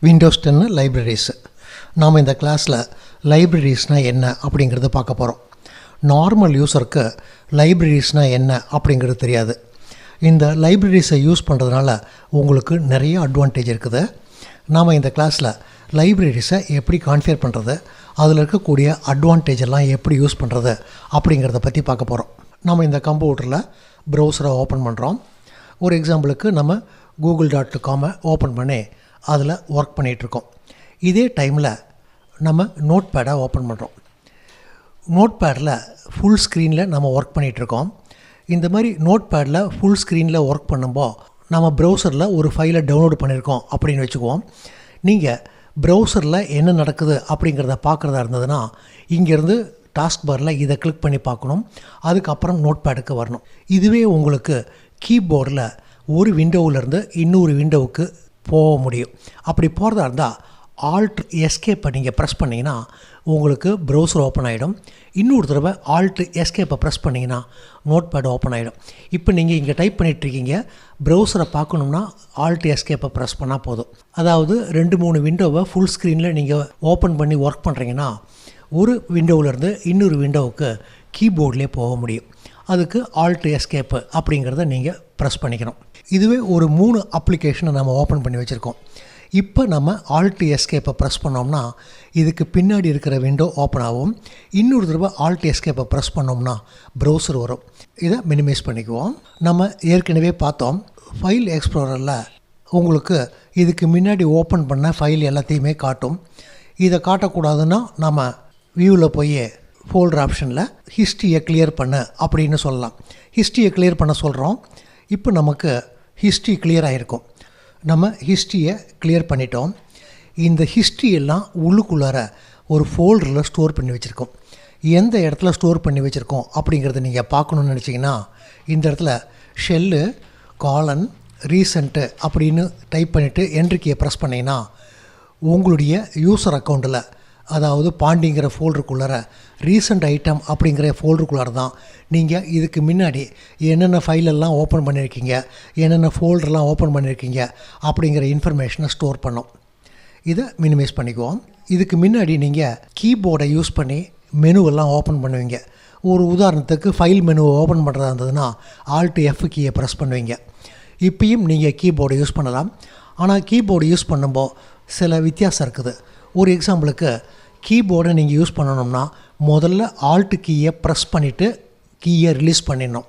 Windows 10 libraries. நாம் இந்த கிளாஸில் லைப்ரரிஸ்னால் என்ன அப்படிங்கிறத பார்க்க போகிறோம். நார்மல் யூஸருக்கு லைப்ரரிஸ்னால் என்ன அப்படிங்கிறது தெரியாது. இந்த லைப்ரரிஸை யூஸ் பண்ணுறதுனால உங்களுக்கு நிறைய அட்வான்டேஜ் இருக்குது. நாம் இந்த கிளாஸில் லைப்ரரிஸை எப்படி கான்ஃபிகர் பண்ணுறது, அதில் இருக்கக்கூடிய அட்வான்டேஜ் எல்லாம் எப்படி யூஸ் பண்ணுறது அப்படிங்கிறத பற்றி பார்க்க போகிறோம். நம்ம இந்த கம்ப்யூட்டரில் ப்ரௌசரை ஓப்பன் பண்ணுறோம். ஒரு எக்ஸாம்பிளுக்கு நம்ம google.com ஓப்பன் பண்ணி அதில் ஒர்க் பண்ணிகிட்ருக்கோம். இதே டைமில் நம்ம நோட் பேடை ஓப்பன் பண்ணுறோம். நோட் பேடில் ஃபுல் ஸ்க்ரீனில் நம்ம ஒர்க் பண்ணிகிட்ருக்கோம். இந்த மாதிரி நோட் பேடில் ஃபுல் ஸ்க்ரீனில் ஒர்க் பண்ணும்போது நம்ம ப்ரௌசரில் ஒரு ஃபைலை டவுன்லோடு பண்ணியிருக்கோம் அப்படின்னு வச்சுக்குவோம். நீங்கள் ப்ரௌசரில் என்ன நடக்குது அப்படிங்கிறத பார்க்குறதா இருந்ததுன்னா இங்கேருந்து டாஸ்க் பாரில் இதை கிளிக் பண்ணி பார்க்கணும். அதுக்கப்புறம் நோட் பேடுக்கு வரணும். இதுவே உங்களுக்கு கீபோர்டில் ஒரு விண்டோவிலேருந்து இன்னொரு விண்டோவுக்கு போக முடியும். அப்படி போகிறதா இருந்தால் ஆல்ட் எஸ்கேப்பை நீங்கள் ப்ரெஸ் பண்ணிங்கன்னா உங்களுக்கு ப்ரௌசர் ஓப்பன் ஆகிடும். இன்னொரு தடவை ஆல்ட் எஸ்கேப்பை ப்ரெஸ் பண்ணிங்கன்னா நோட் பேட் ஓப்பன் ஆகிடும். இப்போ நீங்கள் இங்கே டைப் பண்ணிகிட்ருக்கீங்க, ப்ரௌசரை பார்க்கணுன்னா ஆல்ட் எஸ்கேப்பை ப்ரெஸ் பண்ணால் போதும். அதாவது 2-3 விண்டோவை ஃபுல் ஸ்க்ரீனில் நீங்கள் ஓப்பன் பண்ணி ஒர்க் பண்ணுறீங்கன்னா ஒரு விண்டோவிலேருந்து இன்னொரு விண்டோவுக்கு கீபோர்ட்லேயே போக முடியும். அதுக்கு ஆல்ட் எஸ்கேப்பு அப்படிங்கிறத நீங்கள் ப்ரெஸ் பண்ணிக்கணும். இதுவே ஒரு 3 அப்ளிகேஷனை நம்ம ஓப்பன் பண்ணி வச்சுருக்கோம். இப்போ நம்ம ஆல்ட் எஸ்கேப்பை ப்ரெஸ் பண்ணோம்னா இதுக்கு பின்னாடி இருக்கிற விண்டோ ஓப்பன் ஆகும். இன்னொரு தடவை ஆல்ட் எஸ்கேப்பை ப்ரெஸ் பண்ணோம்னா ப்ரௌசர் வரும். இதை மினிமைஸ் பண்ணிக்குவோம். நம்ம ஏற்கனவே பார்த்தோம், ஃபைல் எக்ஸ்ப்ளோரரில் உங்களுக்கு இதுக்கு முன்னாடி ஓப்பன் பண்ண ஃபைல் எல்லாத்தையுமே காட்டும். இதை காட்டக்கூடாதுன்னா நம்ம வியூவில் போய் ஃபோல்டர் ஆப்ஷனில் ஹிஸ்ட்ரியை கிளியர் பண்ண அப்படின்னு சொல்லலாம். ஹிஸ்ட்ரியை கிளியர் பண்ண சொல்கிறோம். இப்போ நமக்கு ஹிஸ்ட்ரி கிளியர் ஆகிருக்கும். நம்ம ஹிஸ்ட்ரியை கிளியர் பண்ணிட்டோம். இந்த ஹிஸ்ட்ரியெல்லாம் உள்ளுக்குள்ளார ஒரு ஃபோல்டரில் ஸ்டோர் பண்ணி வச்சுருக்கோம். எந்த இடத்துல ஸ்டோர் பண்ணி வச்சுருக்கோம் அப்படிங்கிறத நீங்கள் பார்க்கணுன்னு நினச்சிங்கன்னா இந்த இடத்துல ஷெல்லு காலன் ரீசெண்ட்டு அப்படின்னு டைப் பண்ணிவிட்டு என்ட்ரி கீயை ப்ரெஸ் பண்ணிங்கன்னா உங்களுடைய யூசர் அக்கௌண்ட்டில், அதாவது பாண்டிங்கிற ஃபோல்டருக்குள்ளார ரீசெண்ட் ஐட்டம் அப்படிங்கிற ஃபோல்டருக்குள்ளார தான் நீங்கள் இதுக்கு முன்னாடி என்னென்ன ஃபைலெல்லாம் ஓப்பன் பண்ணியிருக்கீங்க, என்னென்ன ஃபோல்டர்லாம் ஓப்பன் பண்ணியிருக்கீங்க அப்படிங்கிற இன்ஃபர்மேஷனை ஸ்டோர் பண்ணோம். இதை மினிமைஸ் பண்ணிக்குவோம். இதுக்கு முன்னாடி நீங்கள் கீபோர்டை யூஸ் பண்ணி மெனுவெல்லாம் ஓப்பன் பண்ணுவீங்க. ஒரு உதாரணத்துக்கு ஃபைல் மெனுவை ஓப்பன் பண்ணுறதா இருந்ததுன்னா ஆல்ட் எஃப் கீயை ப்ரெஸ் பண்ணுவீங்க. இப்பயும் நீங்கள் கீபோர்டை யூஸ் பண்ணலாம். ஆனால் கீபோர்டு யூஸ் பண்ணும்போது சில வித்தியாசம் இருக்குது. ஒரு எக்ஸாம்பிளுக்கு கீபோர்டை நீங்கள் யூஸ் பண்ணணும்னா முதல்ல ஆல்ட் கீயை ப்ரெஸ் பண்ணிவிட்டு கீயை ரிலீஸ் பண்ணிடணும்.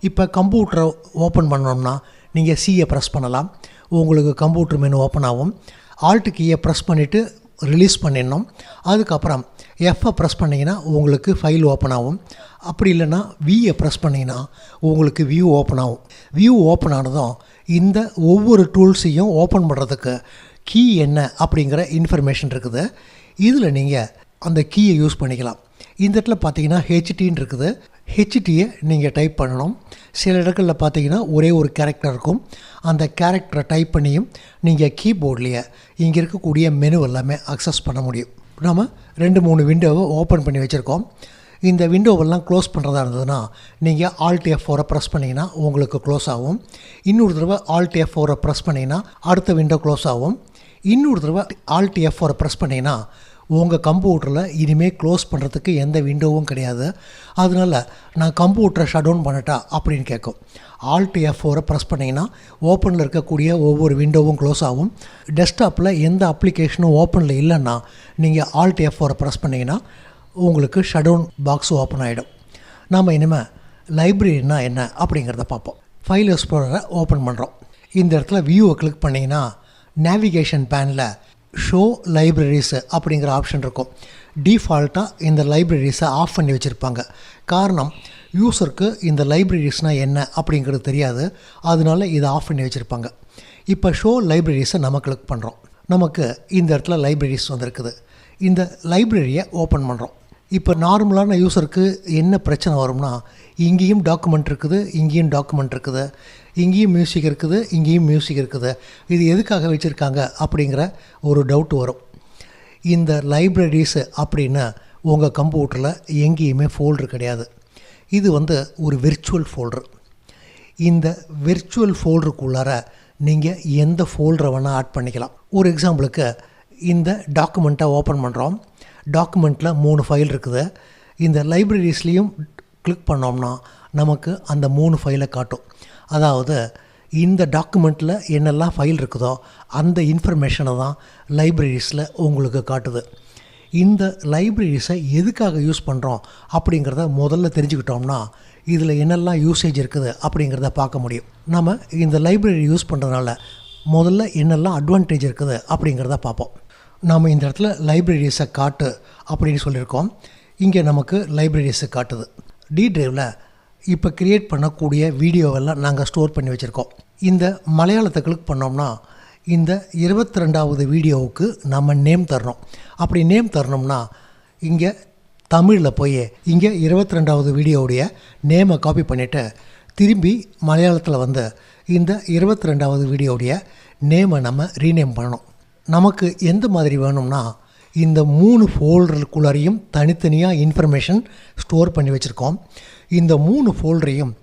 இப்போ கம்ப்யூட்டரை ஓப்பன் பண்ணோம்னா நீங்கள் சியை ப்ரெஸ் பண்ணலாம், உங்களுக்கு கம்ப்யூட்டர் மெனு ஓப்பன் ஆகும். ஆல்ட் கீயை ப்ரெஸ் பண்ணிவிட்டு ரிலீஸ் பண்ணிடணும். அதுக்கப்புறம் எஃப்பை ப்ரெஸ் பண்ணிங்கன்னா உங்களுக்கு ஃபைல் ஓப்பன் ஆகும். அப்படி இல்லைன்னா வியை ப்ரெஸ் பண்ணிங்கன்னா உங்களுக்கு வியூ ஓப்பன் ஆகும். வியூ ஓப்பன் ஆனதும் இந்த ஒவ்வொரு டூல்ஸையும் ஓப்பன் பண்ணுறதுக்கு கீ என்ன அப்படிங்கிற இன்ஃபர்மேஷன் இருக்குது. இதில் நீங்கள் அந்த கீயை யூஸ் பண்ணிக்கலாம். இந்த இடத்துல பார்த்தீங்கன்னா ஹெச்டின்னு இருக்குது. ஹெச்டியை நீங்கள் டைப் பண்ணணும். சில இடங்களில் பார்த்தீங்கன்னா ஒரே ஒரு கேரக்டர் இருக்கும். அந்த கேரக்டரை டைப் பண்ணியும் நீங்கள் கீபோர்ட்லேயே இங்கே இருக்கக்கூடிய மெனு எல்லாமே அக்சஸ் பண்ண முடியும். நம்ம 2-3 விண்டோவை ஓப்பன் பண்ணி வச்சுருக்கோம். இந்த விண்டோவெல்லாம் க்ளோஸ் பண்ணுறதா இருந்ததுன்னா நீங்கள் ஆல்ட் F4 ப்ரெஸ் பண்ணிங்கன்னா உங்களுக்கு க்ளோஸ் ஆகும். இன்னொரு தடவை ஆல்ட் F4 ப்ரெஸ் பண்ணிங்கன்னா அடுத்த விண்டோ க்ளோஸ் ஆகும். இன்னொரு தடவை ஆல்ட் F4 ப்ரெஸ் பண்ணிங்கன்னா உங்கள் கம்ப்யூட்டரில் இனிமேல் க்ளோஸ் பண்ணுறதுக்கு எந்த விண்டோவும் கிடையாது. அதனால் நான் கம்ப்யூட்டரை ஷட் டவுன் பண்ணட்டா அப்படின்னு கேட்கும். ஆல்ட் F4 ப்ரெஸ் பண்ணிங்கன்னா ஓப்பனில் இருக்கக்கூடிய ஒவ்வொரு விண்டோவும் க்ளோஸ் ஆகும். டெஸ்க்டாப்பில் எந்த அப்ளிகேஷனும் ஓப்பனில் இல்லைன்னா நீங்கள் ஆல்ட் F4 ப்ரெஸ் பண்ணிங்கன்னா உங்களுக்கு ஷட் டவுன் பாக்ஸ் ஓப்பன் ஆகிடும். நாம் இனிமேல் லைப்ரரினா என்ன அப்படிங்கிறத பார்ப்போம். ஃபைல் எக்ஸ்ப்ளோரரை ஓப்பன் பண்ணுறோம். இந்த இடத்துல வியூவை கிளிக் பண்ணிங்கன்னா நேவிகேஷன் பேனில் ஷோ லைப்ரரிஸு அப்படிங்கிற ஆப்ஷன் இருக்கும். டிஃபால்ட்டாக இந்த லைப்ரரிஸை ஆஃப் பண்ணி வச்சுருப்பாங்க. காரணம், யூஸருக்கு இந்த லைப்ரரிஸ்னால் என்ன அப்படிங்கிறது தெரியாது. அதனால இதை ஆஃப் பண்ணி வச்சுருப்பாங்க. இப்போ ஷோ லைப்ரரிஸை நம்ம கிளிக் பண்ணுறோம். நமக்கு இந்த இடத்துல லைப்ரரிஸ் வந்திருக்குது. இந்த லைப்ரரியை ஓப்பன் பண்ணுறோம். இப்போ நார்மலான யூஸருக்கு என்ன பிரச்சனை வரும்னா, இங்கேயும் டாக்குமெண்ட் இருக்குது, இங்கேயும் டாக்குமெண்ட் இருக்குது, இங்கேயும் மியூசிக் இருக்குது, இங்கேயும் மியூசிக் இருக்குது, இது எதுக்காக வச்சுருக்காங்க அப்படிங்கிற ஒரு டவுட் வரும். இந்த லைப்ரரிஸு அப்படின்னு உங்கள் கம்ப்யூட்டரில் எங்கேயுமே ஃபோல்டர் கிடையாது. இது ஒரு விர்ச்சுவல் ஃபோல்டர். இந்த விர்ச்சுவல் ஃபோல்டருக்குள்ளார நீங்கள் எந்த ஃபோல்டரை வேணால் ஆட் பண்ணிக்கலாம். ஒரு எக்ஸாம்பிளுக்கு இந்த டாக்குமெண்ட்டை ஓப்பன் பண்ணுறோம். டாக்குமெண்ட்டில் 3 ஃபைல் இருக்குது. இந்த லைப்ரரிஸ்லேயும் கிளிக் பண்ணோம்னா நமக்கு அந்த 3 ஃபைலை காட்டும். அதாவது இந்த டாக்குமெண்ட்டில் என்னெல்லாம் ஃபைல் இருக்குதோ அந்த இன்ஃபர்மேஷனை தான் லைப்ரரிஸில் உங்களுக்கு காட்டுது. இந்த லைப்ரரிஸை எதுக்காக யூஸ் பண்ணுறோம் அப்படிங்கிறத முதல்ல தெரிஞ்சுக்கிட்டோம்னா இதில் என்னெல்லாம் யூசேஜ் இருக்குது அப்படிங்கிறத பார்க்க முடியும். நம்ம இந்த லைப்ரரி யூஸ் பண்ணுறதுனால முதல்ல என்னெல்லாம் அட்வான்டேஜ் இருக்குது அப்படிங்கிறத பார்ப்போம். நாம் இந்த இடத்துல லைப்ரரிஸை காட்டு அப்படின்னு சொல்லியிருக்கோம். இங்கே நமக்கு லைப்ரரிஸை காட்டுது. டி ட்ரைவில் இப்போ க்ரியேட் பண்ணக்கூடிய வீடியோவெல்லாம் நாங்கள் ஸ்டோர் பண்ணி வச்சுருக்கோம். இந்த மலையாளத்தை கிளிக் பண்ணோம்னா இந்த 22வது வீடியோவுக்கு நம்ம நேம் தரணும். அப்படி நேம் தரணும்னா இங்கே தமிழில் போய் இங்கே 22வது வீடியோவுடைய நேமை காப்பி பண்ணிவிட்டு திரும்பி மலையாளத்தில் வந்து இந்த 22வது வீடியோவுடைய நேமை நம்ம ரீநேம் பண்ணணும். நமக்கு எந்த மாதிரி வேணும்னா இந்த 3 ஃபோல்டருக்குள்ளாரையும் தனித்தனியாக இன்ஃபர்மேஷன் ஸ்டோர் பண்ணி வச்சுருக்கோம். இந்த 3 ஃபோல்டரையும்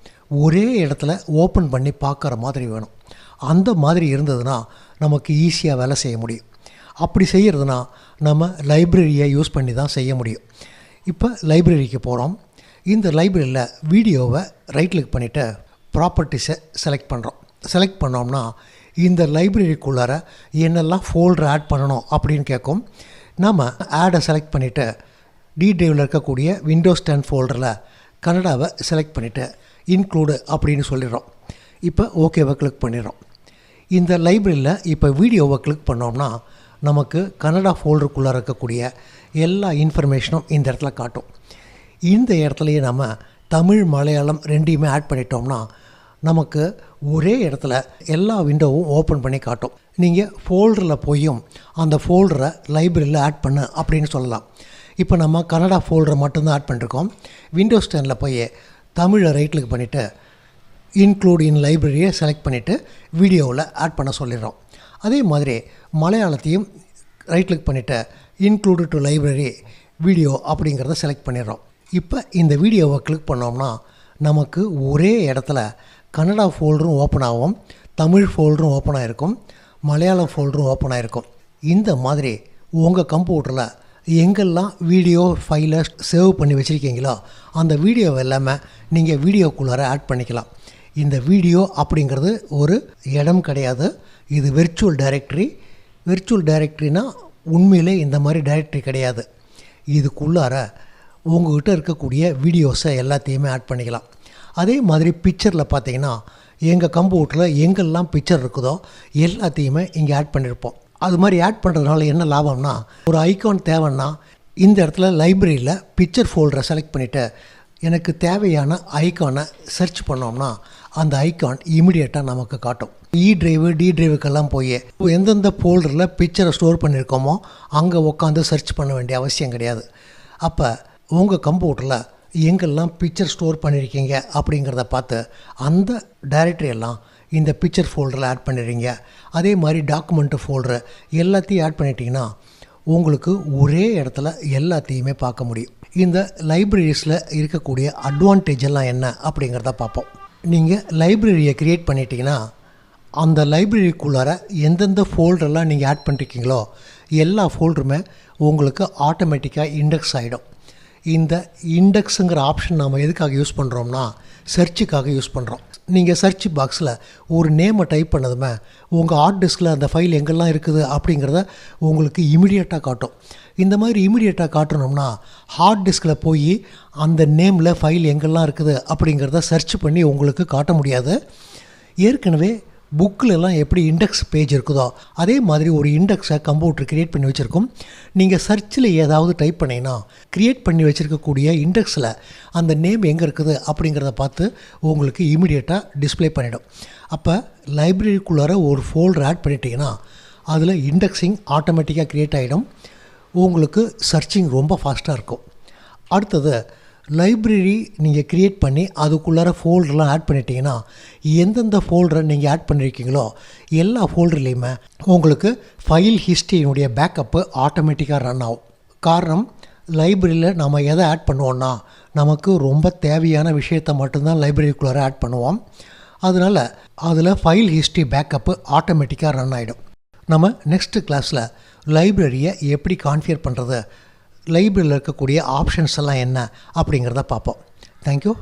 ஒரே இடத்துல ஓப்பன் பண்ணி பார்க்குற மாதிரி வேணும். அந்த மாதிரி இருந்ததுன்னா நமக்கு ஈஸியாக வேலை செய்ய முடியும். அப்படி செய்கிறதுனா நம்ம லைப்ரரியை யூஸ் பண்ணி தான் செய்ய முடியும். இப்போ லைப்ரரிக்கு போகிறோம். இந்த லைப்ரரியில் வீடியோவை ரைட் கிளிக் பண்ணிவிட்டு ப்ராப்பர்ட்டிஸை செலக்ட் பண்ணுறோம். செலக்ட் பண்ணோம்னா இந்த லைப்ரரிக்குள்ளார என்னெல்லாம் ஃபோல்டர் ஆட் பண்ணணும் அப்படின்னு கேட்கும். நம்ம ஆடை செலக்ட் பண்ணிவிட்டு டி ட்ரைவில் இருக்கக்கூடிய விண்டோஸ் 10 ஃபோல்டரில் கன்னடாவை செலக்ட் பண்ணிவிட்டு இன்க்ளூடு அப்படின்னு சொல்லிடுறோம். இப்போ ஓகேவை கிளிக் பண்ணிடுறோம். இந்த லைப்ரரியில் இப்போ வீடியோவை கிளிக் பண்ணோம்னா நமக்கு கன்னடா ஃபோல்டருக்குள்ளே இருக்கக்கூடிய எல்லா இன்ஃபர்மேஷனும் இந்த இடத்துல காட்டும். இந்த இடத்துலையே நம்ம தமிழ் மலையாளம் ரெண்டையுமே ஆட் பண்ணிட்டோம்னா நமக்கு ஒரே இடத்துல எல்லா விண்டோவும் ஓப்பன் பண்ணி காட்டும். நீங்கள் ஃபோல்டரில் போயும் அந்த ஃபோல்டரை லைப்ரரியில் ஆட் பண்ணு அப்படின்னு சொல்லலாம். இப்போ நம்ம கன்னடா ஃபோல்டரை மட்டும்தான் ஆட் பண்ணியிருக்கோம். விண்டோஸ் 10 போய் தமிழை ரைட் கிளிக் பண்ணிவிட்டு இன்க்ளூட் இன் லைப்ரரியை செலக்ட் பண்ணிவிட்டு வீடியோவில் ஆட் பண்ண சொல்லிடுறோம். அதே மாதிரி மலையாளத்தையும் ரைட் கிளிக் பண்ணிவிட்டு இன்க்ளூடு டு லைப்ரரி வீடியோ அப்படிங்கிறத செலக்ட் பண்ணிடுறோம். இப்போ இந்த வீடியோவை கிளிக் பண்ணோம்னா நமக்கு ஒரே இடத்துல கன்னடா ஃபோல்டரும் ஓப்பன் ஆகும், தமிழ் ஃபோல்டரும் ஓப்பன் ஆகிருக்கும், மலையாளம் ஃபோல்டரும் ஓப்பன் ஆகிருக்கும். இந்த மாதிரி உங்கள் கம்ப்யூட்டரில் எங்கெல்லாம் வீடியோ ஃபைலை சேவ் பண்ணி வச்சுருக்கீங்களோ அந்த வீடியோவை எல்லாமே நீங்கள் வீடியோக்குள்ளார ஆட் பண்ணிக்கலாம். இந்த வீடியோ அப்படிங்கிறது ஒரு இடம் கிடையாது, இது வெர்ச்சுவல் டைரக்டரி. வெர்ச்சுவல் டைரக்டரினா உண்மையிலே இந்த மாதிரி டைரக்டரி கிடையாது. இதுக்குள்ளார உங்கள்கிட்ட இருக்கக்கூடிய வீடியோஸை எல்லாத்தையுமே ஆட் பண்ணிக்கலாம். அதே மாதிரி பிக்சரில் பார்த்தீங்கன்னா எங்கள் கம்ப்யூட்டரில் எங்கெல்லாம் பிக்சர் இருக்குதோ எல்லாத்தையுமே இங்கே ஆட் பண்ணியிருப்போம். அது மாதிரி ஆட் பண்ணுறதுனால என்ன லாபம்னா ஒரு ஐகான் தேவைன்னா இந்த இடத்துல லைப்ரரியில் பிக்சர் ஃபோல்டரை செலக்ட் பண்ணிவிட்டு எனக்கு தேவையான ஐகானை சர்ச் பண்ணோம்னா அந்த ஐகான் இமிடியேட்டாக நமக்கு காட்டும். டி ட்ரைவுக்கெல்லாம் போய் எந்தெந்த ஃபோல்டரில் பிக்சரை ஸ்டோர் பண்ணியிருக்கோமோ அங்கே உட்காந்து சர்ச் பண்ண வேண்டிய அவசியம் கிடையாது. அப்போ உங்கள் கம்ப்யூட்டரில் எங்கெல்லாம் பிக்சர் ஸ்டோர் பண்ணியிருக்கீங்க அப்படிங்கிறத பார்த்து அந்த டைரக்டரியெல்லாம் இந்த பிக்சர் ஃபோல்டரில் ஆட் பண்ணிடுறீங்க. அதே மாதிரி டாக்குமெண்ட்டு ஃபோல்டரு எல்லாத்தையும் ஆட் பண்ணிட்டீங்கன்னா உங்களுக்கு ஒரே இடத்துல எல்லாத்தையுமே பார்க்க முடியும். இந்த லைப்ரரிஸில் இருக்கக்கூடிய அட்வான்டேஜ் எல்லாம் என்ன அப்படிங்கிறத பார்ப்போம். நீங்கள் லைப்ரரியை க்ரியேட் பண்ணிட்டீங்கன்னா அந்த லைப்ரரிக்குள்ளார எந்தெந்த ஃபோல்டரெல்லாம் நீங்கள் ஆட் பண்ணிருக்கீங்களோ எல்லா ஃபோல்டருமே உங்களுக்கு ஆட்டோமேட்டிக்காக இண்டெக்ஸ் ஆகிடும். இந்த இண்டெக்ஸுங்கிற ஆப்ஷன் நாம் எதுக்காக யூஸ் பண்ணுறோம்னா சர்ச்சுக்காக யூஸ் பண்ணுறோம். நீங்கள் சர்ச் பாக்ஸில் ஒரு நேமை டைப் பண்ணதுமே உங்கள் ஹார்ட் டிஸ்கில் அந்த ஃபைல் எங்கெல்லாம் இருக்குது அப்படிங்கிறத உங்களுக்கு இமிடியேட்டாக காட்டும். இந்த மாதிரி இமிடியேட்டாக காட்டணும்னா ஹார்ட் டிஸ்கில் போய் அந்த நேமில் ஃபைல் எங்கெல்லாம் இருக்குது அப்படிங்கிறத சர்ச் பண்ணி உங்களுக்கு காட்ட முடியாது. ஏற்கனவே புக்கிலெல்லாம் எப்படி இண்டெக்ஸ் பேஜ் இருக்குதோ அதே மாதிரி ஒரு இண்டெக்ஸை கம்ப்யூட்டர் க்ரியேட் பண்ணி வச்சுருக்கோம். நீங்கள் சர்ச்சில் ஏதாவது டைப் பண்ணிங்கன்னா க்ரியேட் பண்ணி வச்சுருக்கக்கூடிய இண்டெக்ஸில் அந்த நேம் எங்கே இருக்குது அப்படிங்கிறத பார்த்து உங்களுக்கு இமிடியேட்டாக டிஸ்பிளே பண்ணிடும். அப்போ லைப்ரரிக்குள்ளார ஒரு ஃபோல்டர் ஆட் பண்ணிட்டீங்கன்னா அதில் இண்டெக்ஸிங் ஆட்டோமேட்டிக்காக க்ரியேட் ஆகிடும். உங்களுக்கு சர்ச்சிங் ரொம்ப ஃபாஸ்ட்டாக இருக்கும். அடுத்தது லைப்ரரி நீங்கள் க்ரியேட் பண்ணி அதுக்குள்ளார ஃபோல்டர்லாம் ஆட் பண்ணிட்டீங்கன்னா எந்தெந்த ஃபோல்டரை நீங்கள் ஆட் பண்ணியிருக்கீங்களோ எல்லா ஃபோல்டர்லேயுமே உங்களுக்கு ஃபைல் ஹிஸ்ட்ரியினுடைய பேக்கப்பு ஆட்டோமேட்டிக்காக ரன் ஆகும். காரணம் லைப்ரரியில் நம்ம எதை ஆட் பண்ணுவோன்னா நமக்கு ரொம்ப தேவையான விஷயத்தை மட்டும்தான் லைப்ரரிக்குள்ளார ஆட் பண்ணுவோம். அதனால் அதில் ஃபைல் ஹிஸ்ட்ரி பேக்கப்பு ஆட்டோமேட்டிக்காக ரன் ஆகிடும். நம்ம நெக்ஸ்ட் கிளாஸில் லைப்ரரியை எப்படி கான்ஃபிகர் பண்ணுறது, லைப்ரரியில் இருக்கக்கூடிய ஆப்ஷன்ஸ் எல்லாம் என்ன அப்படிங்கிறத பார்ப்போம். தேங்க்யூ.